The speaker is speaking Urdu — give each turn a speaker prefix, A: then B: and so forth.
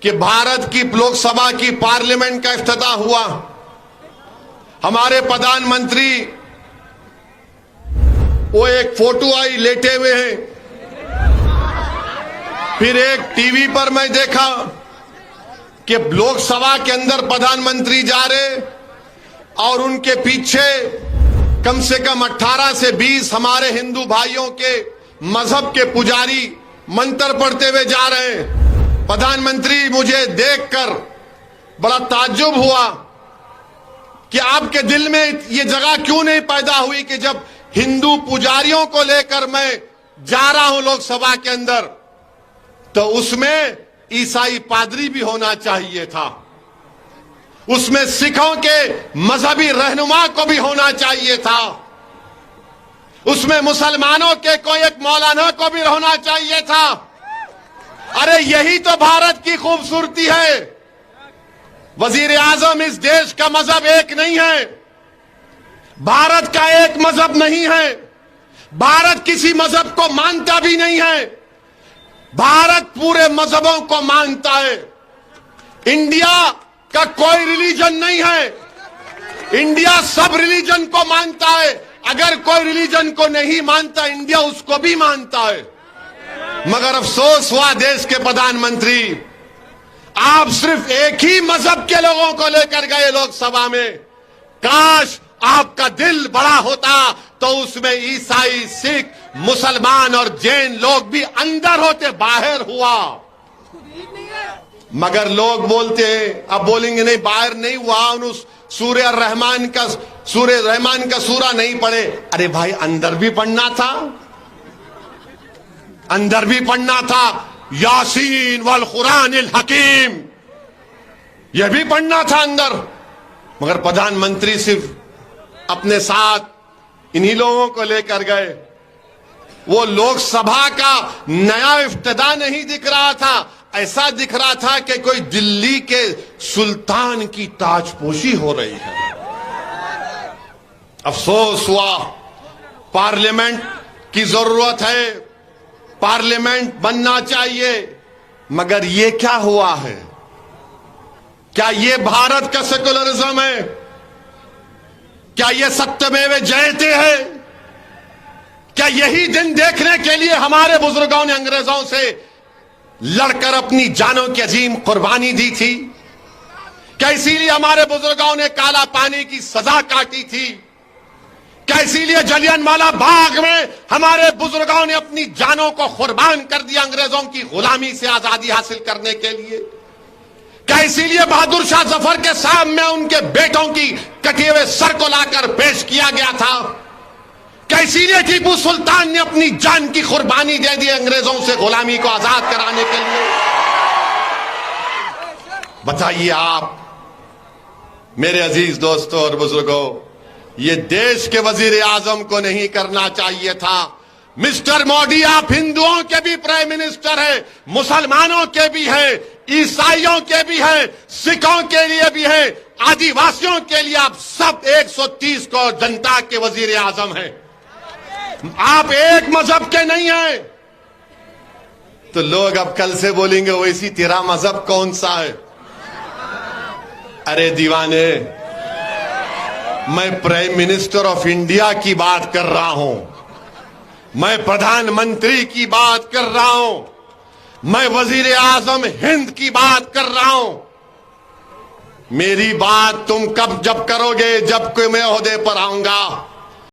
A: کہ بھارت کی لوک سبھا کی پارلیمنٹ کا افتتاح ہوا. ہمارے پردھان منتری وہ ایک فوٹو آئی لیٹے ہوئے ہیں. پھر ایک ٹی وی پر میں دیکھا کہ لوک سبھا کے اندر پردھان منتری جا رہے اور ان کے پیچھے کم سے کم 18 سے 20 ہمارے ہندو بھائیوں کے مذہب کے پجاری منتر پڑھتے ہوئے جا رہے ہیں. پردھان منتری مجھے دیکھ کر بڑا تعجب ہوا کہ آپ کے دل میں یہ جگہ کیوں نہیں پیدا ہوئی کہ جب ہندو پجاریوں کو لے کر میں جا رہا ہوں لوک سبھا کے اندر تو اس میں عیسائی پادری بھی ہونا چاہیے تھا, اس میں سکھوں کے مذہبی رہنما کو بھی ہونا چاہیے تھا, اس میں مسلمانوں کے کوئی ایک مولانا کو بھی ہونا چاہیے تھا. ارے یہی تو بھارت کی خوبصورتی ہے. وزیر اعظم اس دیش کا مذہب ایک نہیں ہے, بھارت کا ایک مذہب نہیں ہے, بھارت کسی مذہب کو مانتا بھی نہیں ہے, بھارت پورے مذہبوں کو مانتا ہے. انڈیا کا کوئی ریلیجن نہیں ہے, انڈیا سب ریلیجن کو مانتا ہے. اگر کوئی ریلیجن کو نہیں مانتا انڈیا اس کو بھی مانتا ہے. مگر افسوس ہوا دیش کے پردھان منتری آپ صرف ایک ہی مذہب کے لوگوں کو لے کر گئے لوک سبھا میں. کاش آپ کا دل بڑا ہوتا تو اس میں عیسائی, سکھ, مسلمان اور جین لوگ بھی اندر ہوتے, باہر ہوا. مگر لوگ بولتے ہیں, اب بولیں گے نہیں باہر نہیں ہوا, سورہ رحمان کا سورہ نہیں پڑھے. ارے بھائی اندر بھی پڑھنا تھا, اندر بھی پڑھنا تھا. یاسین والقرآن الحکیم یہ بھی پڑھنا تھا اندر. مگر پردھان منتری صرف اپنے ساتھ انہی لوگوں کو لے کر گئے. وہ لوک سبھا کا نیا افتتاح نہیں دکھ رہا تھا, ایسا دکھ رہا تھا کہ کوئی دلی کے سلطان کی تاج پوشی ہو رہی ہے. افسوس ہوا. پارلیمنٹ کی ضرورت ہے, پارلیمنٹ بننا چاہیے, مگر یہ کیا ہوا ہے؟ کیا یہ بھارت کا سیکولرزم ہے؟ کیا یہ ستیمیو جیتے ہے؟ کیا یہی دن دیکھنے کے لیے ہمارے بزرگوں نے انگریزوں سے لڑ کر اپنی جانوں کی عظیم قربانی دی تھی؟ کیا اسی لیے ہمارے بزرگوں نے کالا پانی کی سزا کاٹی تھی؟ کیا اسی لیے جلیان والا باغ میں ہمارے بزرگوں نے اپنی جانوں کو قربان کر دیا انگریزوں کی غلامی سے آزادی حاصل کرنے کے لیے؟ کیا اسی لیے بہادر شاہ ظفر کے سامنے ان کے بیٹوں کی کٹے ہوئے سر کو لا کر پیش کیا گیا تھا؟ کیا اسی لیے ٹیپو سلطان نے اپنی جان کی قربانی دے دی انگریزوں سے غلامی کو آزاد کرانے کے لیے؟ بتائیے آپ میرے عزیز دوستوں اور بزرگوں, یہ دیش کے وزیر اعظم کو نہیں کرنا چاہیے تھا. مسٹر مودی آپ ہندوؤں کے بھی پرائم منسٹر ہیں, مسلمانوں کے بھی ہیں, عیسائیوں کے بھی ہیں, سکھوں کے لیے بھی ہیں, آدی واسیوں کے لیے آپ سب 130 کروڑ جنتا کے وزیر اعظم ہیں. آپ ایک مذہب کے نہیں ہیں. تو لوگ اب کل سے بولیں گے ویسی تیرا مذہب کون سا ہے؟ ارے دیوانے, میں پرائم منسٹر آف انڈیا کی بات کر رہا ہوں, میں پردھان منتری کی بات کر رہا ہوں, میں وزیر اعظم ہند کی بات کر رہا ہوں. میری بات تم جب کرو گے جب کہ میں عہدے پر آؤں گا.